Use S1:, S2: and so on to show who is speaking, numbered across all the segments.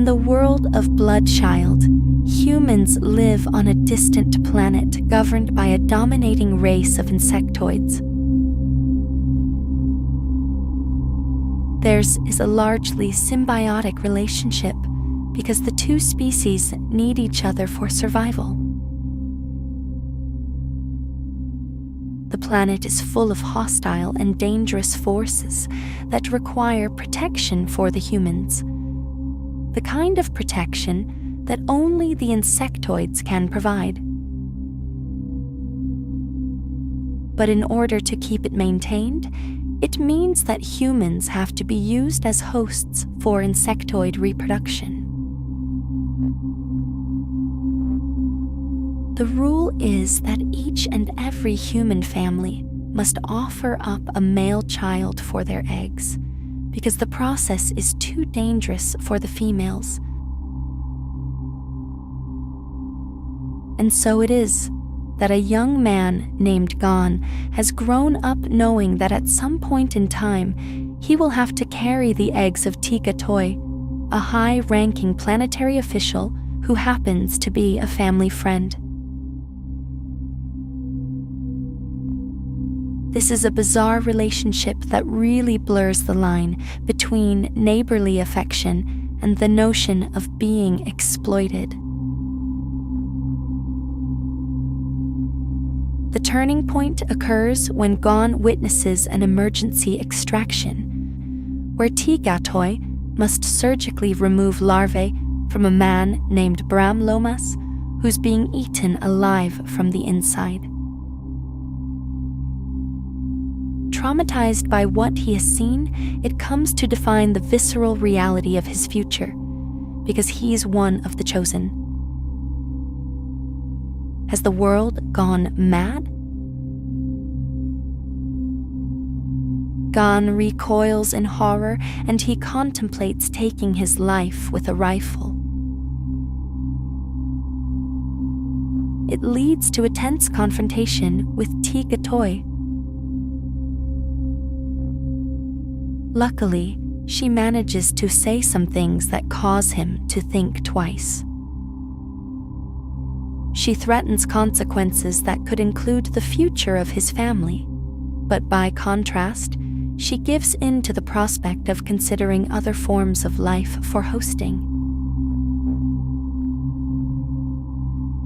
S1: the world of Bloodchild, humans live on a distant planet governed by a dominating race of insectoids. Theirs is a largely symbiotic relationship because the two species need each other for survival. The planet is full of hostile and dangerous forces that require protection for the humans. The kind of protection that only the insectoids can provide. But in order to keep it maintained, it means that humans have to be used as hosts for insectoid reproduction. The rule is that each and every human family must offer up a male child for their eggs, because the process is too dangerous for the females. And so it is that a young man named Gon has grown up knowing that at some point in time he will have to carry the eggs of Tika Toy, a high-ranking planetary official who happens to be a family friend. This is a bizarre relationship that really blurs the line between neighborly affection and the notion of being exploited. The turning point occurs when Gon witnesses an emergency extraction, where Tika Toy must surgically remove larvae from a man named Bram Lomas, who's being eaten alive from the inside. Traumatized by what he has seen, it comes to define the visceral reality of his future, because he's one of the chosen. Has the world gone mad? Gon recoils in horror, and he contemplates taking his life with a rifle. It leads to a tense confrontation with Tika Toy. Luckily, she manages to say some things that cause him to think twice. She threatens consequences that could include the future of his family, but by contrast, she gives in to the prospect of considering other forms of life for hosting.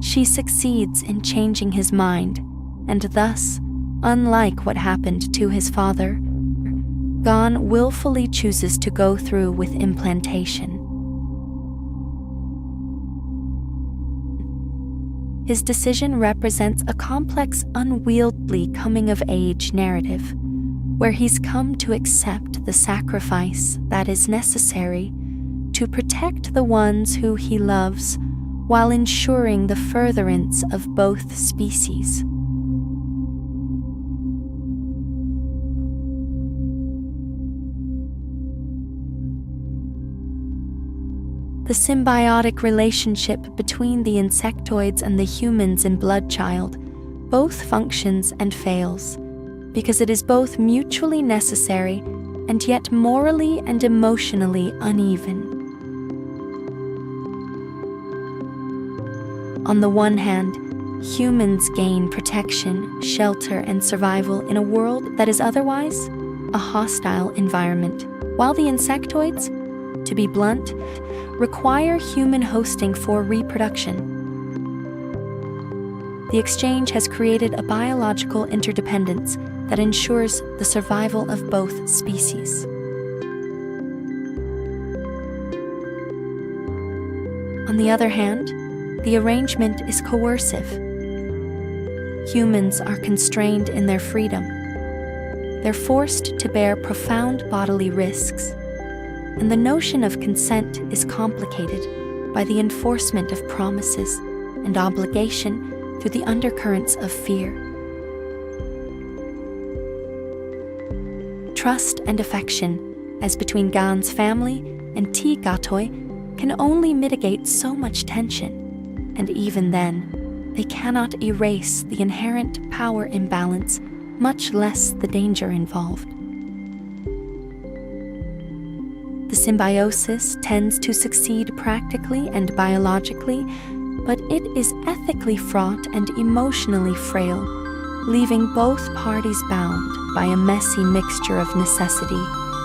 S1: She succeeds in changing his mind, and thus, unlike what happened to his father, Gon willfully chooses to go through with implantation. His decision represents a complex, unwieldy coming-of-age narrative, where he's come to accept the sacrifice that is necessary to protect the ones who he loves while ensuring the furtherance of both species. The symbiotic relationship between the insectoids and the humans in Bloodchild both functions and fails, because it is both mutually necessary and yet morally and emotionally uneven. On the one hand, humans gain protection, shelter, and survival in a world that is otherwise a hostile environment, while the insectoids, to be blunt, require human hosting for reproduction. The exchange has created a biological interdependence that ensures the survival of both species. On the other hand, the arrangement is coercive. Humans are constrained in their freedom. They're forced to bear profound bodily risks, and the notion of consent is complicated by the enforcement of promises and obligation through the undercurrents of fear. Trust and affection, as between Gon's family and Tika Toy, can only mitigate so much tension, and even then, they cannot erase the inherent power imbalance, much less the danger involved. The Symbiosis tends to succeed practically and biologically, but it is ethically fraught and emotionally frail, leaving both parties bound by a messy mixture of necessity,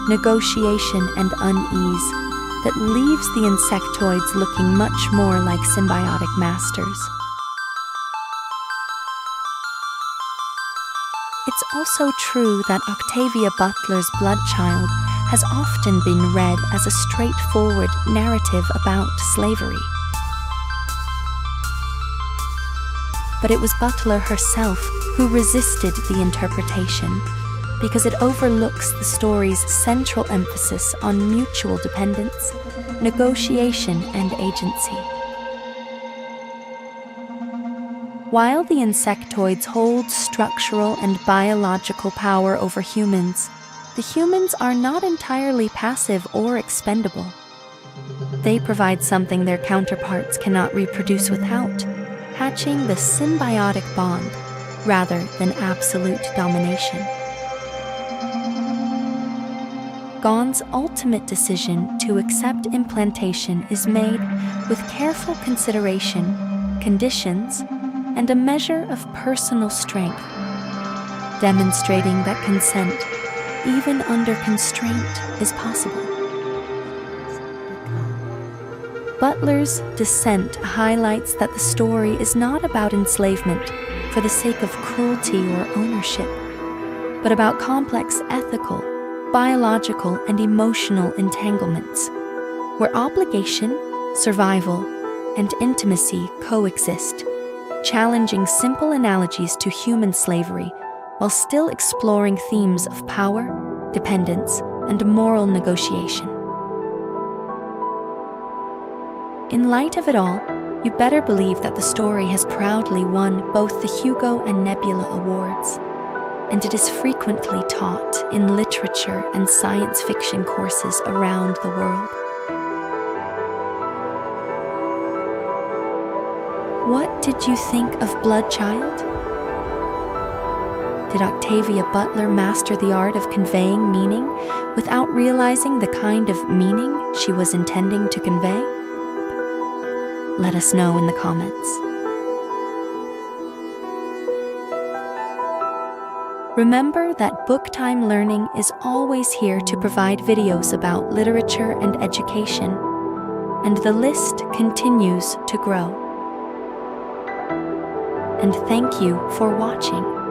S1: negotiation, and unease that leaves the insectoids looking much more like symbiotic masters. It's also true that Octavia Butler's Bloodchild has often been read as a straightforward narrative about slavery. But it was Butler herself who resisted the interpretation, because it overlooks the story's central emphasis on mutual dependence, negotiation, and agency. While the insectoids hold structural and biological power over humans, the humans are not entirely passive or expendable. They provide something their counterparts cannot reproduce without, hatching the symbiotic bond rather than absolute domination. Gon's ultimate decision to accept implantation is made with careful consideration, conditions, and a measure of personal strength, demonstrating that consent, even under constraint, is possible. Butler's Descent highlights that the story is not about enslavement for the sake of cruelty or ownership, but about complex ethical, biological, and emotional entanglements, where obligation, survival, and intimacy coexist, challenging simple analogies to human slavery while still exploring themes of power, dependence, and moral negotiation. In light of it all, you better believe that the story has proudly won both the Hugo and Nebula Awards, and it is frequently taught in literature and science fiction courses around the world. What did you think of Bloodchild? Did Octavia Butler master the art of conveying meaning without realizing the kind of meaning she was intending to convey? Let us know in the comments. Remember that Book Time Learning is always here to provide videos about literature and education, and the list continues to grow. And thank you for watching.